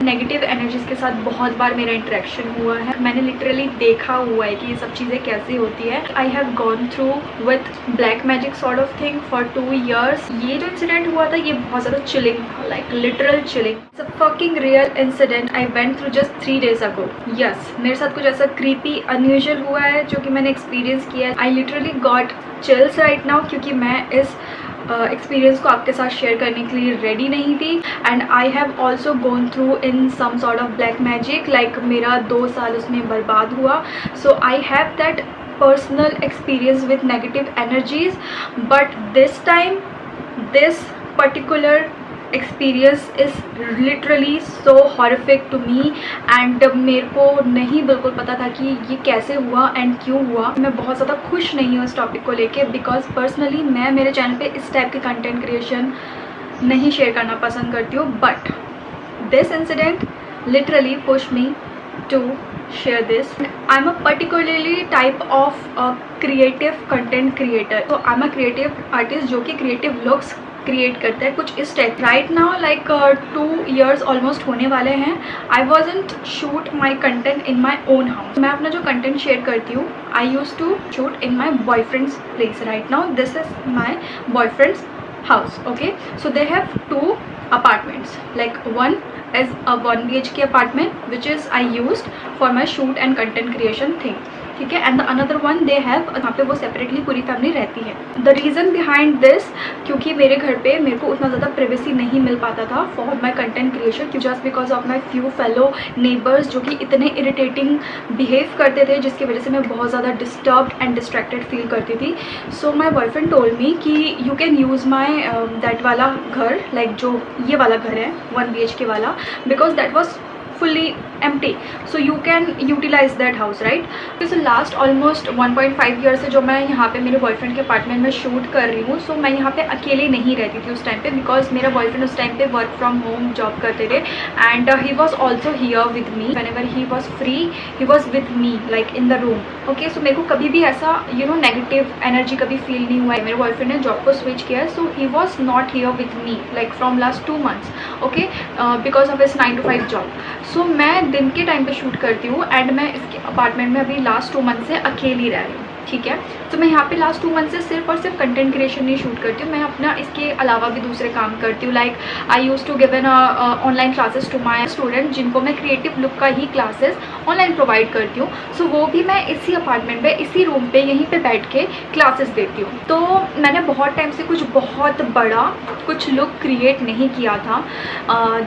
Negative energies के साथ बहुत बार मेरा इंटरेक्शन हुआ है, मैंने लिटरली देखा हुआ है कि ये सब चीज़ें कैसे होती है। I have gone through with black magic sort of thing for 2 years। ये जो इंसिडेंट हुआ था ये बहुत ज़्यादा चिलिंग था, like literal chilling. It's a fucking real incident I went through just 3 days ago। Yes, मेरे साथ कुछ ऐसा क्रीपी अनयूजुअल हुआ है जो कि मैंने एक्सपीरियंस किया है। I literally got chills right now, क्योंकि मैं इस एक्सपीरियंस को आपके साथ शेयर करने के लिए रेडी नहीं थी। And I have also gone through in some sort of black magic, like मेरा 2 साल उसमें बर्बाद हुआ। So I have that personal experience with negative energies, but this time this particular experience is literally so horrific to me. And मेरे को नहीं बिल्कुल पता था कि ये कैसे हुआ एंड क्यों हुआ। मैं बहुत ज़्यादा खुश नहीं हूँ इस टॉपिक को लेके, बिकॉज पर्सनली मैं मेरे चैनल पे इस टाइप के कंटेंट क्रिएशन नहीं शेयर करना पसंद करती हूँ। But this incident literally push me to share this. I'm a particularly type of creative content creator. So I'm a creative artist जो कि creative looks क्रिएट करता है कुछ इस type. Right now like 2 years almost होने वाले हैं। I wasn't shoot my content in my own house. मैं अपना जो कंटेंट शेयर करती हूँ I use to shoot in my boyfriend's place. Right now this is my boyfriend's house. Okay, so they have 2 apartments, like one is a 1 BHK apartment which is I used for my shoot and content creation thing, ठीक है। And the another one they have, यहाँ पे वो separately पूरी family रहती है। The reason behind this, क्योंकि मेरे घर पे मेरे को उतना ज़्यादा प्राइवेसी नहीं मिल पाता था for my content creation, just because of my few fellow neighbours जो कि इतने इरिटेटिंग बिहेव करते थे, जिसकी वजह से मैं बहुत ज़्यादा डिस्टर्ब्ड एंड डिस्ट्रैक्टेड फील करती थी। सो माई बॉयफ्रेंड टोल्ड मी कि you can use my that वाला घर, लाइक जो ये वाला घर है 1 BHK वाला, because that was fully empty, so you can utilize that house, right? So last almost 1.5 years से जो मैं यहाँ पे मेरे बॉयफ्रेंड के अपार्टमेंट में शूट कर रही हूँ। सो मैं यहाँ पे अकेले नहीं रहती थी उस टाइम पे, बिकॉज मेरा बॉयफ्रेंड उस टाइम पे वर्क फ्रॉम होम जॉब करते थे। And he was also here with me whenever he was free, he was with me like in the room. Okay, so मेरे को कभी भी ऐसा नेगेटिव एनर्जी कभी फील नहीं हुआ है। मेरे बॉयफ्रेंड ने जॉब को स्विच किया, so he was not here with me like from last 2 months, okay, because of इस 9 to 5 जॉब। सो मैं दिन के टाइम पे शूट करती हूँ एंड मैं इसके अपार्टमेंट में अभी लास्ट 2 months से अकेली रह रही हूँ, ठीक है। तो मैं यहाँ पे लास्ट 2 months से सिर्फ और सिर्फ कंटेंट क्रिएशन नहीं शूट करती हूँ, मैं अपना इसके अलावा भी दूसरे काम करती हूँ। Like I use to give an online classes to my student, जिनको मैं क्रिएटिव लुक का ही क्लासेस ऑनलाइन प्रोवाइड करती हूँ। सो वो भी मैं इसी अपार्टमेंट में, इसी रूम पे, यहीं पे बैठ के क्लासेस देती हूँ। तो मैंने बहुत टाइम से कुछ बहुत बड़ा कुछ लुक क्रिएट नहीं किया था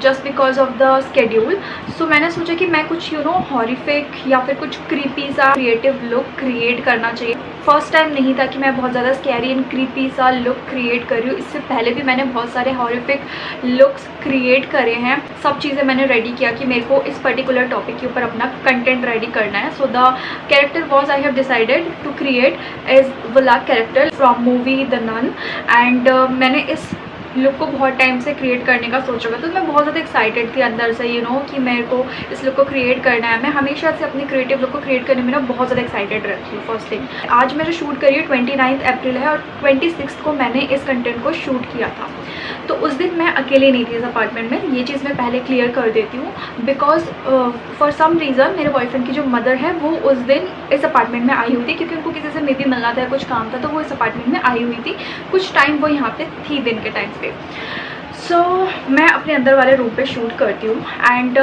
just because of the schedule. So मैंने सोचा कि मैं कुछ हॉरिफिक या फिर कुछ क्रीपी सा क्रिएटिव लुक क्रिएट करना चाहिए। फर्स्ट टाइम नहीं था कि मैं बहुत ज़्यादा स्कैरी एंड क्रीपी सा लुक क्रिएट कर रही हूँ। इससे पहले भी मैंने बहुत सारे हॉरिफिक लुक्स क्रिएट करे हैं। सब चीज़ें मैंने रेडी किया कि मेरे को इस पर्टिकुलर टॉपिक के ऊपर अपना कंटेंट रेडी करना है। So the character was I have decided to create as vlog character from movie the nun. And मैंने इस लुक को बहुत टाइम से क्रिएट करने का सोच रहा था, तो मैं बहुत ज़्यादा एक्साइटेड थी अंदर से कि मेरे को इस लुक को क्रिएट करना है। मैं हमेशा से अपनी क्रिएटिव लुक को क्रिएट करने में ना बहुत ज़्यादा एक्साइटेड रहती हूँ। फर्स्ट थिंग, आज मैं जो शूट करी है 29 अप्रैल है और 26 को मैंने इस कंटेंट को शूट किया था। तो उस दिन मैं अकेले नहीं थी इस अपार्टमेंट में, ये चीज़ मैं पहले क्लियर कर देती हूँ। बिकॉज फॉर सम रीज़न मेरे बॉयफ्रेंड की जो मदर है वो उस दिन इस अपार्टमेंट में आई हुई थी, क्योंकि उनको किसी से मे बी मिलना था, कुछ काम था, तो वो इस अपार्टमेंट में आई हुई थी। कुछ टाइम वो यहाँ पे थी दिन के टाइम पे। सो मैं अपने अंदर वाले रूम पे शूट करती हूँ। एंड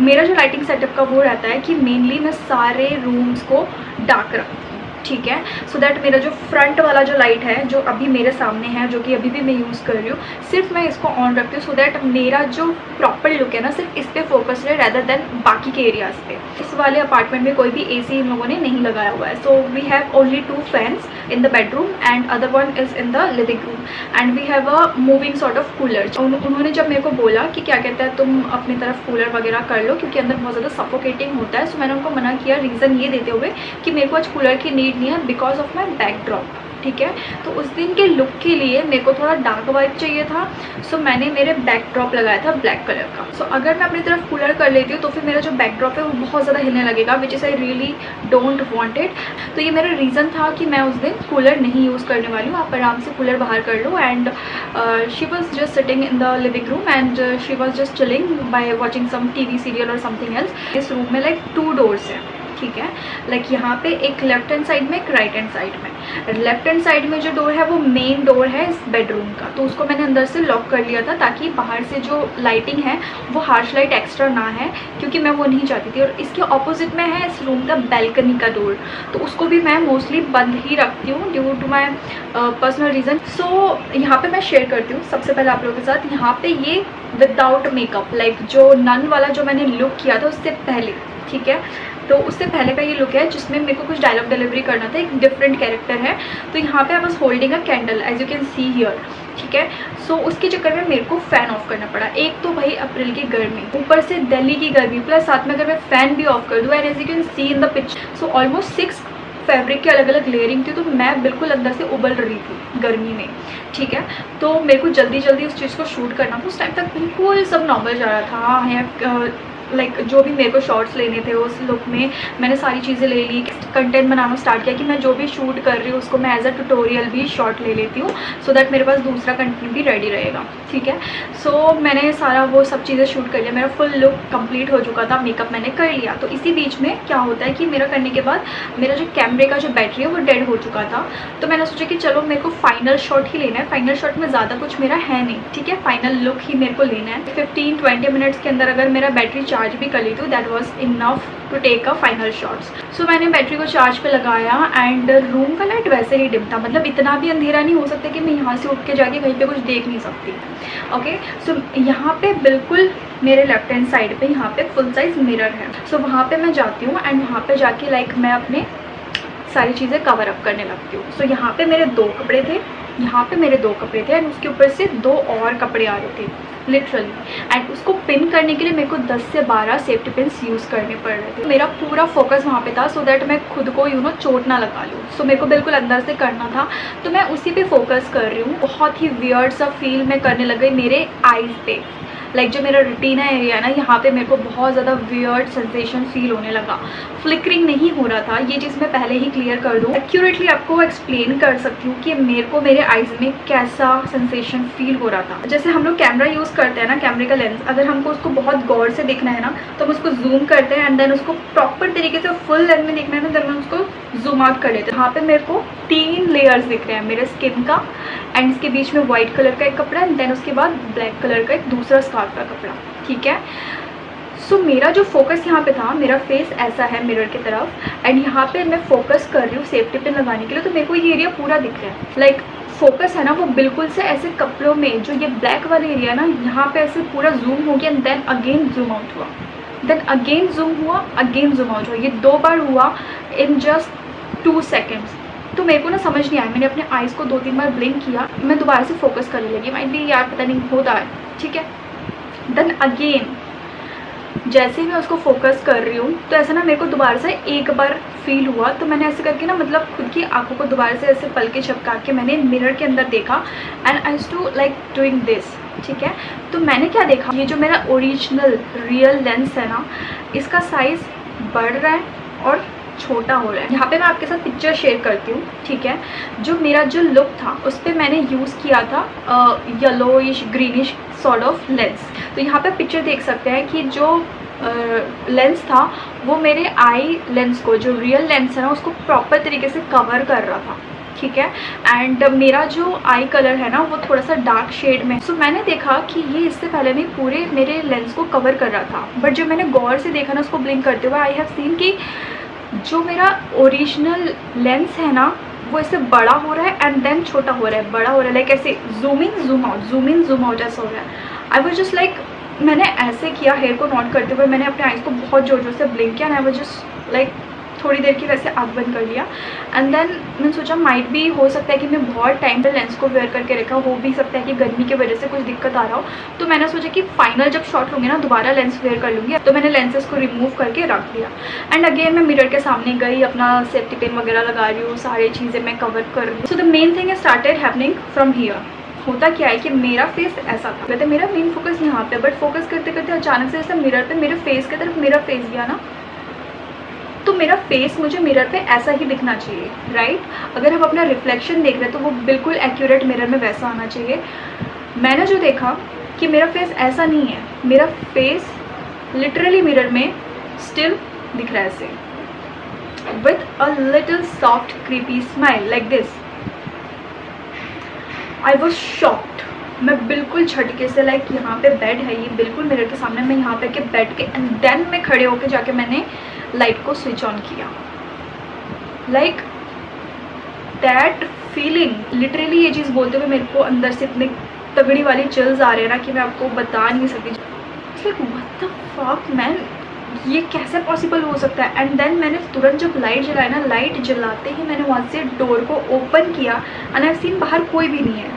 मेरा जो लाइटिंग सेटअप का वो रहता है कि मेनली मैं सारे रूम्स को डार्क रखती हूँ, ठीक है। सो दैट मेरा जो फ्रंट वाला जो लाइट है जो अभी मेरे सामने है, जो कि अभी भी मैं यूज़ कर रही हूँ, सिर्फ मैं इसको ऑन रखती हूँ। सो दैट मेरा जो प्रॉपर लुक है ना सिर्फ इस पर फोकस रहे रैदर देन बाकी के एरियाज़ पे। इस वाले अपार्टमेंट में कोई भी एसी इन लोगों ने नहीं लगाया हुआ है। So we have only 2 fans in the bedroom and other one is in the living room and we have a moving sort of cooler. उन्होंने जब मेरे को बोला कि क्या कहता है तुम अपनी तरफ कूलर वगैरह कर लो क्योंकि अंदर बहुत ज़्यादा सफोकेटिंग होता है, सो मैंने उनको मना किया, रीज़न ये देते हुए कि मेरे को आज कूलर की नीड कंप्लीट नहीं है बिकॉज ऑफ माई बैकड्रॉप, ठीक है। तो उस दिन के लुक के लिए मेरे को थोड़ा डार्क वाइब चाहिए था, सो मैंने मेरे बैकड्रॉप लगाया था ब्लैक कलर का। सो अगर मैं अपनी तरफ कूलर कर लेती हूँ तो फिर मेरा जो बैकड्रॉप है वो बहुत ज़्यादा हिलने लगेगा, which is I really don't want it. तो ये मेरा रीज़न था कि मैं उस दिन कूलर नहीं यूज़ करने वाली हूँ। आप आराम से कूलर बाहर कर लो। And she was just sitting in the living room and she was just chilling by watching some TV serial और समथिंग एल्स। इस रूम में लाइक 2 डोर्स हैं, ठीक है। लाइक यहाँ पे एक लेफ्ट हैंड साइड में, एक राइट हैंड साइड में। लेफ्ट हैंड साइड में जो डोर है वो मेन डोर है इस बेडरूम का, तो उसको मैंने अंदर से लॉक कर लिया था ताकि बाहर से जो लाइटिंग है वो हार्श लाइट एक्स्ट्रा ना है, क्योंकि मैं वो नहीं चाहती थी। और इसके ऑपोजिट में है इस रूम का बैल्कनी का डोर, तो उसको भी मैं मोस्टली बंद ही रखती हूँ due to my personal reason. So यहाँ पे मैं शेयर करती हूँ सबसे पहले आप लोगों के साथ। यहाँ पे ये विदाउट मेकअप, लाइक जो नन वाला जो मैंने लुक किया था उससे पहले, ठीक है, तो उससे पहले का ये लुक है जिसमें मेरे को कुछ डायलॉग डिलीवरी करना था, एक डिफरेंट कैरेक्टर है। तो यहाँ पे I was holding a candle as you can see here, ठीक है। सो उसके चक्कर में मेरे को फ़ैन ऑफ करना पड़ा। एक तो भाई अप्रैल की गर्मी, ऊपर से दिल्ली की गर्मी, प्लस साथ में अगर मैं फ़ैन भी ऑफ कर दूँ and as you can see in the picture, so almost 6 fabric की अलग अलग लेयरिंग थी, तो मैं बिल्कुल अंदर से उबल रही थी गर्मी में, ठीक है। तो मेरे को जल्दी जल्दी उस चीज़ को शूट करना था। उस टाइम तक बिल्कुल सब नॉर्मल जा रहा था। है लाइक जो भी मेरे को शॉर्ट्स लेने थे उस लुक में मैंने सारी चीज़ें ले ली, कंटेंट बनाना स्टार्ट किया कि मैं जो भी शूट कर रही हूँ उसको मैं एज अ ट्यूटोरियल भी शॉर्ट ले लेती हूँ, सो दैट मेरे पास दूसरा कंटेंट भी रेडी रहेगा, ठीक है। सो मैंने सारा वो सब चीज़ें शूट कर लिया, मेरा फुल लुक कंप्लीट हो चुका था, मेकअप मैंने कर लिया। तो इसी बीच में क्या होता है कि मेरा करने के बाद मेरा जो कैमरे का जो बैटरी है वो डेड हो चुका था। तो मैंने सोचा कि चलो मेरे को फाइनल शॉट ही लेना है। फाइनल शॉट में ज़्यादा कुछ मेरा है नहीं, ठीक है, फाइनल लुक ही मेरे को लेना है। 15-20 मिनट्स के अंदर अगर मेरा बैटरी चार्ज भी कर ली तो that was enough to take a final shots. So मैंने बैटरी को चार्ज पे लगाया एंड रूम का लाइट वैसे ही डिम था, मतलब इतना भी अंधेरा नहीं हो सकता कि मैं यहाँ से उठ के जाके कहीं पे कुछ देख नहीं सकती, ओके। सो यहाँ पे बिल्कुल मेरे लेफ्ट हैंड साइड पे यहाँ पे फुल साइज मिरर है। सो वहाँ पे मैं जाती हूँ एंड वहाँ पे जाके लाइक मैं अपने सारी चीज़ें कवर अप करने लगती हूँ। सो यहाँ पे मेरे 2 कपड़े थे, यहाँ पे मेरे 2 कपड़े थे एंड उसके ऊपर से 2 और कपड़े आ रहे थे लिटरली। एंड उसको पिन करने के लिए मेरे को 10 से 12 सेफ्टी पिन्स यूज़ करने पड़ रहे थे। मेरा पूरा फोकस वहाँ पे था सो दैट मैं खुद को चोट ना लगा लूँ। सो मेरे को बिल्कुल अंदर से करना था, तो मैं उसी पे फोकस कर रही हूँ। बहुत ही वियर्ड सा फील मैं करने लग गई मेरे आईज पे। लाइक जो मेरा रेटिना एरिया है ना, यहाँ पे मेरे को बहुत ज़्यादा वियर्ड सेंसेशन फील होने लगा। फ्लिकरिंग नहीं हो रहा था, ये चीज़ मैं पहले ही क्लियर कर दूँ। एक्यूरेटली आपको एक्सप्लेन कर सकती हूँ कि मेरे को मेरे आइज़ में कैसा सेंसेशन फील हो रहा था। जैसे हम लोग कैमरा यूज़ करते हैं ना, कैमरे का लेंस, अगर हमको उसको बहुत गौर से देखना है ना तो हम उसको जूम करते हैं एंड देन उसको प्रॉपर तरीके से फुल लेंथ में देखना है ना, देन हम उसको जूम आउट कर लेते हैं। यहाँ पे मेरे को 3 लेयर्स दिख रहे हैं मेरे स्किन का एंड इसके बीच में वाइट कलर का एक कपड़ा एंड देन उसके बाद ब्लैक कलर का एक दूसरा स्कार्फ का कपड़ा, ठीक है। सो मेरा जो फोकस यहाँ पे था, मेरा फेस ऐसा है मिरर की तरफ एंड यहाँ पे मैं फोकस कर रही हूँ सेफ्टी पिन लगाने के लिए, तो मेरे को ये एरिया पूरा दिख रहा है। लाइक फोकस है ना वो बिल्कुल से ऐसे कपड़ों में जो ये ब्लैक वाले एरिया ना, यहाँ पे ऐसे पूरा जूम हो गया and then again zoom out हुआ, देन अगेन जूम हुआ, अगेन जूम आउट हुआ। ये 2 बार हुआ इन जस्ट 2 सेकेंड्स। तो मेरे को ना समझ नहीं आया, मैंने अपने आइज़ को 2-3 बार ब्लिंक किया, मैं दोबारा से फोकस करने लगी, माइट भी यार पता नहीं होता है, ठीक है। देन अगेन जैसे ही मैं उसको फोकस कर रही हूँ तो ऐसा ना मेरे को दोबारा से एक बार फील हुआ, तो मैंने ऐसे करके ना मतलब खुद की आंखों को दोबारा से ऐसे पलके झपका के मैंने मिरर के अंदर देखा and I used to like doing this, ठीक है। तो मैंने क्या देखा, ये जो मेरा ओरिजिनल रियल लेंस है ना, इसका साइज़ बढ़ रहा है और छोटा हो रहा है। यहाँ पे मैं आपके साथ पिक्चर शेयर करती हूँ, ठीक है। जो मेरा जो लुक था उस पर मैंने यूज़ किया था yellowish greenish sort of lens. तो यहाँ पे पिक्चर देख सकते हैं कि जो लेंस था वो मेरे आई लेंस को, जो रियल लेंस है ना, उसको प्रॉपर तरीके से कवर कर रहा था, ठीक है। एंड मेरा जो आई कलर है ना वो थोड़ा सा डार्क शेड में। सो मैंने देखा कि ये इससे पहले भी पूरे मेरे लेंस को कवर कर रहा था, बट जब मैंने गौर से देखा ना उसको ब्लिंक करते हुए, आई हैव सीन कि जो मेरा ओरिजिनल लेंस है ना वो इससे बड़ा हो रहा है एंड देन छोटा हो रहा है, बड़ा हो रहा है, लाइक ऐसे zoom in zoom out, zoom in zoom out ऐसा हो रहा है। आई वाज जस्ट लाइक, मैंने ऐसे किया हेयर को नॉट करते हुए, मैंने अपने आइज़ को बहुत जोर जोर से ब्लिंक किया and I was just like थोड़ी देर की वैसे आँख बंद कर लिया एंड देन मैंने सोचा माइट भी हो सकता है कि मैं बहुत टाइम पे लेंस को वेयर करके रखा, हो भी सकता है कि गर्मी की वजह से कुछ दिक्कत आ रहा हो। तो मैंने सोचा कि फाइनल जब शॉट लूँगी ना दोबारा लेंस वेयर कर लूँगी, तो मैंने लेंसेज को रिमूव करके रख दिया एंड अगेन मैं मिरर के सामने गई, अपना सेफ्टी पिन वगैरह लगा रही हूँ, सारी चीज़ें मैं कवर कर रही हूँ। So the main thing is started happening from here. होता क्या है कि मेरा फेस ऐसा था, कहते मेरा मेन फोकस यहाँ पे, बट फोकस करते करते अचानक से जैसे मिरर पे मेरे फेस की तरफ मेरा फेस गया ना, तो मेरा फेस मुझे मिरर पे ऐसा ही दिखना चाहिए, राइट। अगर हम अपना रिफ्लेक्शन देख रहे हैं तो वो बिल्कुल एक्यूरेट मिरर में वैसा आना चाहिए। मैंने जो देखा कि मेरा फेस ऐसा नहीं है, मेरा फेस लिटरली मिरर में स्टिल दिख रहा है ऐसे, with a little soft creepy smile like this. I was shocked. मैं बिल्कुल झटके से लाइक यहाँ पे बेड है, ये बिल्कुल मिरर के सामने, मैं यहाँ पे के बैठ के एंड देन मैं खड़े होके जाके मैंने लाइट को स्विच ऑन किया। लाइक दैट फीलिंग, लिटरली ये चीज़ बोलते हुए मेरे को अंदर से इतने तगड़ी वाली चिल्स आ रहे हैं ना कि मैं आपको बता नहीं सकती। Like what the fuck man, ये कैसे पॉसिबल हो सकता है। एंड देन मैंने तुरंत जब लाइट जलाई ना, लाइट जलाते ही मैंने वहाँ से डोर को ओपन किया एंड आई सीन बाहर कोई भी नहीं है।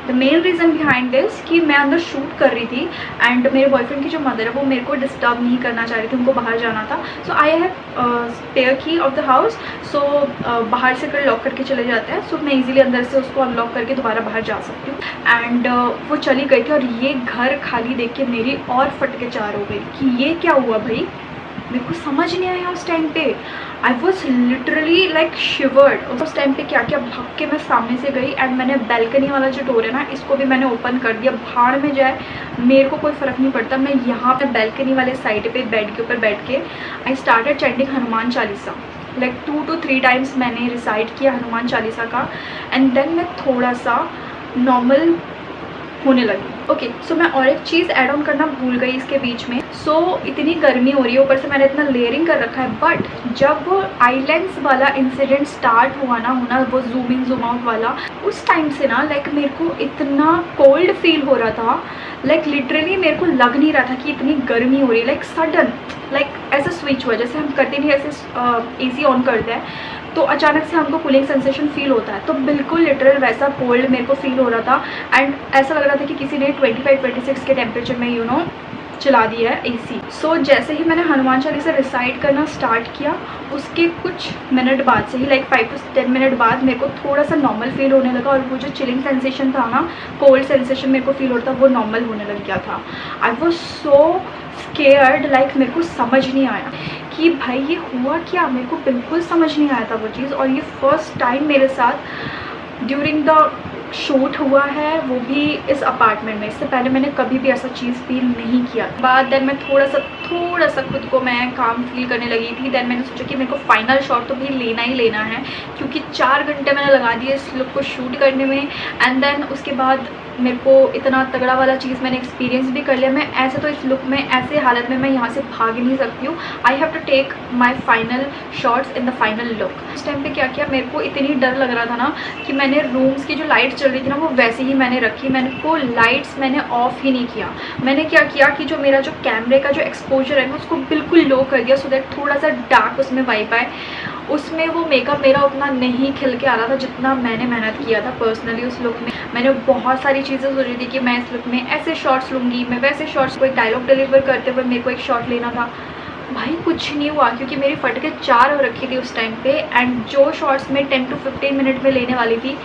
The main reason behind this कि मैं अंदर शूट कर रही थी एंड मेरे बॉयफ्रेंड की जो मदर है वो मेरे को डिस्टर्ब नहीं करना चाह रही थी, उनको बाहर जाना था। सो आई हैव स्पेयर की ऑफ द हाउस, सो बाहर से अगर लॉक करके चले जाते हैं सो मैं इजीली अंदर से उसको अनलॉक करके दोबारा बाहर जा सकती हूँ। एंड वो चली गई थी और ये घर खाली देख के मेरी और फटके चार हो गई कि ये क्या हुआ भाई। मेरे को समझ नहीं आया उस टाइम पे, आई वॉज लिटरली लाइक शिवर्ड। उस टाइम पे क्या क्या भाग के मैं सामने से गई एंड मैंने बैल्कनी वाला जो डोर है ना इसको भी मैंने ओपन कर दिया। भाड़ में जाए, मेरे को कोई फ़र्क नहीं पड़ता। मैं यहाँ पे बैल्कनी वाले साइड पे बेड के ऊपर बैठ के I started chanting Hanuman Chalisa, like 2 to 3 times मैंने रिसाइट किया हनुमान चालीसा का एंड देन मैं थोड़ा सा नॉर्मल होने लगी। ओके, सो मैं और एक चीज़ ऐड ऑन करना भूल गई इसके बीच में। सो इतनी गर्मी हो रही है, ऊपर से मैंने इतना लेयरिंग कर रखा है, बट जब वो आई लेंस वाला इंसिडेंट स्टार्ट हुआ ना होना, वो जूम इन जूम आउट वाला, उस टाइम से ना लाइक मेरे को इतना कोल्ड फील हो रहा था। लाइक लिटरली मेरे को लग नहीं रहा था कि इतनी गर्मी हो रही है। लाइक सडन लाइक ऐसा स्विच हुआ, जैसे हम करते नहीं ऐसे एसी ऑन करते हैं तो अचानक से हमको कूलिंग सेंसेशन फील होता है, तो बिल्कुल लिटरल वैसा कोल्ड मेरे को फील हो रहा था एंड ऐसा लग रहा था कि किसी ने 25-26 के टेम्परेचर में चला दिया है एसी। सो जैसे ही मैंने हनुमान चालीसा रिसाइट करना स्टार्ट किया उसके कुछ मिनट बाद से ही लाइक 5 to 10 मिनट बाद मेरे को थोड़ा सा नॉर्मल फील होने लगा और वो जो चिलिंग सेंसेशन था ना, कोल्ड सेंसेशन मेरे को फील हो रहा था, वो नॉर्मल होने लग गया था। I was so scared, like मेरे को समझ नहीं आया कि भाई ये हुआ क्या, मेरे को बिल्कुल समझ नहीं आया था वो चीज़। और ये फर्स्ट टाइम मेरे साथ ड्यूरिंग द शूट हुआ है, वो भी इस अपार्टमेंट में। इससे पहले मैंने कभी भी ऐसा चीज़ फील नहीं किया। बाद देन मैं थोड़ा सा खुद को मैं काम फील करने लगी थी। देन मैंने सोचा कि मेरे को फाइनल शॉट तो भी लेना ही लेना है, क्योंकि 4 घंटे मैंने लगा दिए इस लुक को शूट करने में। एंड देन उसके बाद मेरे को इतना तगड़ा वाला चीज़ मैंने एक्सपीरियंस भी कर लिया। मैं ऐसे तो इस लुक में, ऐसे हालत में मैं यहाँ से भाग नहीं सकती हूँ। I have to take my final shots in the final look. उस टाइम पे क्या किया, मेरे को इतनी डर लग रहा था ना कि मैंने रूम्स की जो लाइट चल रही थी ना वो वैसे ही मैंने रखी। मैंने को लाइट्स मैंने ऑफ ही नहीं किया। मैंने क्या किया कि जो मेरा जो कैमरे का जो एक्सपोजर है उसको बिल्कुल लो कर दिया, सो दैट थोड़ा सा डार्क उसमें वाइब आए। उसमें वो मेकअप मेरा उतना नहीं खिल के आ रहा था जितना मैंने मेहनत किया था पर्सनली उस लुक में। मैंने बहुत सारी चीज़ें सोची थी कि मैं इस लुक में ऐसे शॉट्स लूँगी, मैं वैसे शॉट्स को एक डायलॉग डिलीवर करते हुए मेरे को एक शॉट लेना था। भाई कुछ नहीं हुआ, क्योंकि मेरी फटके 4 हो रखी थी उस टाइम पे। एंड जो शॉट्स मैं 10 to 15 मिनट में लेने वाली थी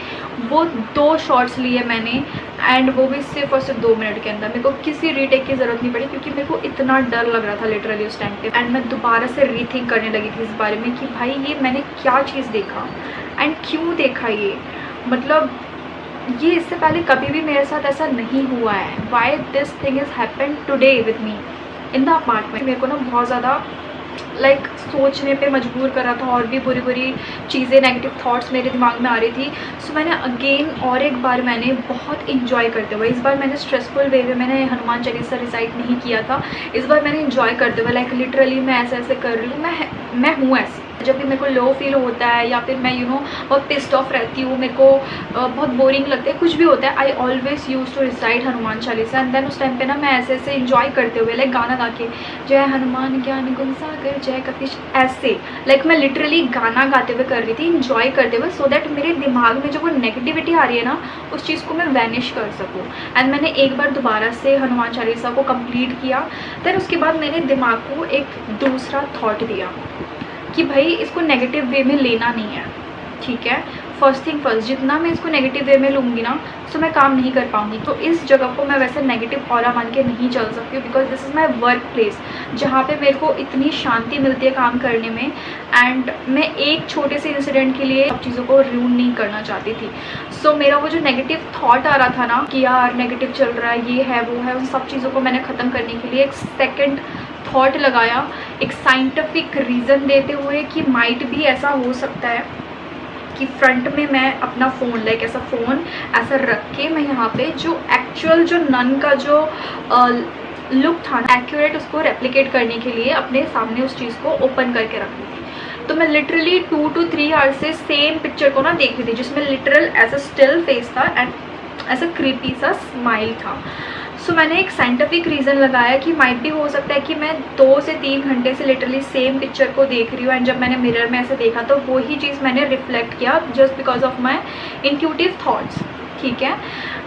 वो 2 शॉट्स लिए मैंने, एंड वो भी सिर्फ और सिर्फ 2 मिनट के अंदर। मेरे को किसी रीटेक की ज़रूरत नहीं पड़ी, क्योंकि मेरे को इतना डर लग रहा था लिटरली उस टाइम पे। एंड मैं दोबारा से रीथिंक करने लगी थी इस बारे में कि भाई ये मैंने क्या चीज़ देखा एंड क्यों देखा ये, मतलब ये इससे पहले कभी भी मेरे साथ ऐसा नहीं हुआ है। Why this thing is happen today with me in the apartment. मेरे को ना बहुत ज़्यादा लाइक सोचने पे मजबूर कर रहा था, और भी बुरी बुरी चीज़ें, नेगेटिव थॉट्स मेरे दिमाग में आ रही थी। सो मैंने अगेन और एक बार मैंने बहुत इंजॉय करते हुए, इस बार मैंने स्ट्रेसफुल वे में मैंने हनुमान चालीसा रिसाइट नहीं किया था। इस बार मैंने इंजॉय करते हुए लाइक लिटरली मैं ऐसे ऐसे कर रही हूँ, मैं हूँ ऐसी, जब भी मेरे को लो फील होता है या फिर मैं बहुत पिस्ड ऑफ रहती हूँ, मेरे को बहुत बोरिंग लगता है, कुछ भी होता है, I always use to recite Hanuman Chalisa. And then उस टाइम पे ना मैं ऐसे ऐसे इंजॉय करते हुए लाइक गाना गा के, जय हनुमान ज्ञान गुण सागर जय कपीश, ऐसे लाइक मैं लिटरली गाना गाते हुए कर रही थी, इंजॉय करते हुए, सो दैट मेरे दिमाग में जो वो नेगेटिविटी आ रही है ना, उस चीज़ को मैं वैनिश कर सकूँ। एंड मैंने एक बार दोबारा से हनुमान चालीसा को कंप्लीट किया। देन उसके बाद मैंने दिमाग को एक दूसरा थॉट दिया कि भाई इसको नेगेटिव वे में लेना नहीं है, ठीक है। फर्स्ट थिंग फर्स्ट, जितना मैं इसको नेगेटिव वे में लूँगी ना तो मैं काम नहीं कर पाऊँगी। तो इस जगह को मैं वैसे नेगेटिव ऑरा मान के नहीं चल सकती हूँ, because this is my work place, जहाँ पे मेरे को इतनी शांति मिलती है काम करने में। एंड मैं एक छोटे से इंसिडेंट के लिए सब चीज़ों को रूइन नहीं करना चाहती थी। सो मेरा वो जो नेगेटिव थॉट आ रहा था ना कि यार नेगेटिव चल रहा है, ये है वो है, उन सब चीज़ों को मैंने ख़त्म करने के लिए एक सेकेंड थॉट लगाया, एक साइंटिफिक रीज़न देते हुए कि माइट भी ऐसा हो सकता है कि फ्रंट में मैं अपना फ़ोन लाइक ऐसा फ़ोन ऐसा रख के मैं यहाँ पे जो एक्चुअल जो नन का जो लुक था ना, एक्यूरेट उसको रेप्लिकेट करने के लिए अपने सामने उस चीज़ को ओपन करके रखी थी। तो मैं लिटरली 2 to 3 आवर्स से सेम पिक्चर को ना देख रही थी, जिसमें लिटरल ऐसा स्टिल फेस था एंड ऐसा क्रीपी सा स्माइल था। सो मैंने एक साइंटिफिक रीज़न लगाया कि माइट भी हो सकता है कि मैं 2 से 3 घंटे से लिटरली सेम पिक्चर को देख रही हूँ। एंड जब मैंने मिरर में ऐसे देखा तो वही चीज़ मैंने रिफ्लेक्ट किया just because of my intuitive thoughts, ठीक है।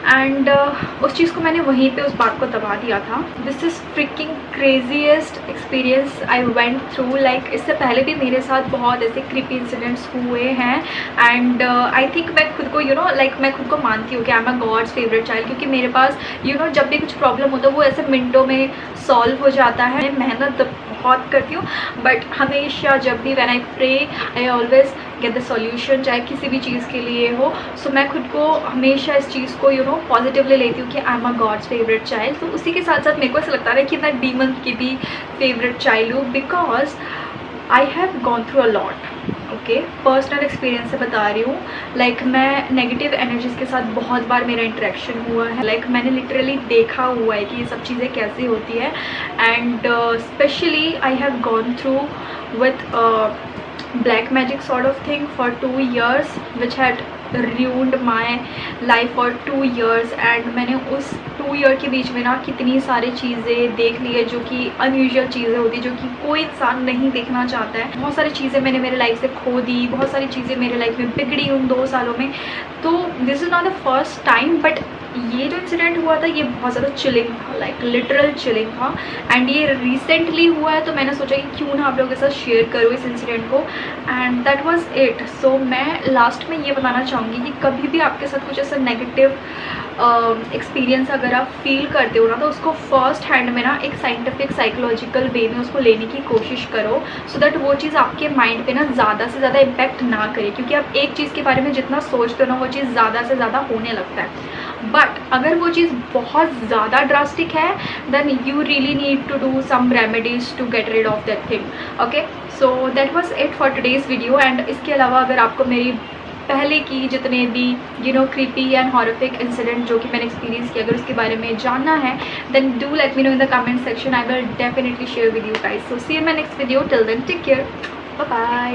एंड उस चीज़ को मैंने वहीं पे उस बात को दबा दिया था। This is fricking craziest experience I went through. Like इससे पहले भी मेरे साथ बहुत ऐसे क्रीपी इंसिडेंट्स हुए हैं। एंड आई थिंक मैं खुद को लाइक मैं खुद को मानती हूँ कि I am a god's favourite child, क्योंकि मेरे पास जब भी कुछ प्रॉब्लम होता है वो ऐसे मिनटों में सॉल्व हो जाता है। मेहनत बहुत करती हूँ बट हमेशा जब भी when I pray I always get the solution, चाहे किसी भी चीज़ के लिए हो। सो मैं खुद को हमेशा इस चीज़ को पॉजिटिवली लेती हूँ कि I am a god's favourite child. तो उसी के साथ साथ मेरे को ऐसा लगता है कि मैं डीमन की भी फेवरेट चाइल्ड हूँ, because I have gone through a lot. Okay, personal experience से बता रही हूँ। लाइक मैं नेगेटिव एनर्जीज़ के साथ बहुत बार मेरा इंटरेक्शन हुआ है। लाइक मैंने लिटरली देखा हुआ है कि ये सब चीज़ें कैसे होती है। And specially I have gone through with black magic sort of thing for 2 years which had ruined my life for 2 years। and मैंने उस 2 ईयर के बीच में ना कितनी सारी चीज़ें देख ली है जो कि अनयूजुअल चीज़ें होती है, जो कि कोई इंसान नहीं देखना चाहता है। बहुत सारी चीज़ें मैंने मेरे लाइफ से खो दी, बहुत सारी चीज़ें मेरे लाइफ में बिगड़ी उन 2 सालों में। तो this is not the first time, but ये जो इंसिडेंट हुआ था ये बहुत ज़्यादा चिलिंग था, लाइक लिटरल चिलिंग था। एंड ये रिसेंटली हुआ है तो मैंने सोचा कि क्यों ना आप लोगों के साथ शेयर करूँ इस इंसिडेंट को। And that was it. So मैं लास्ट में ये बताना चाहूँगी कि कभी भी आपके साथ कुछ ऐसा नेगेटिव एक्सपीरियंस अगर आप फील करते हो ना, तो उसको फर्स्ट हैंड में ना एक साइंटिफिक साइकोलॉजिकल वे में उसको लेने की कोशिश करो, सो दैट वो चीज़ आपके माइंड पे ना ज़्यादा से ज़्यादा इम्पैक्ट ना करे। क्योंकि आप एक चीज़ के बारे में जितना सोचते हो ना, वो चीज़ ज़्यादा से ज़्यादा होने लगता है। बट अगर वो चीज़ बहुत ज़्यादा ड्रास्टिक है then you really need to do some remedies to get rid of that thing. Okay, so that was it for today's video. And इसके अलावा अगर आपको मेरी पहले की जितने भी क्रीपी एंड हॉरिफिक इंसिडेंट जो कि मैंने एक्सपीरियंस किया, अगर उसके बारे में जानना है then do let me know in the comment section. I will definitely share with you guys. So see you in my next video. Till then take care, bye bye.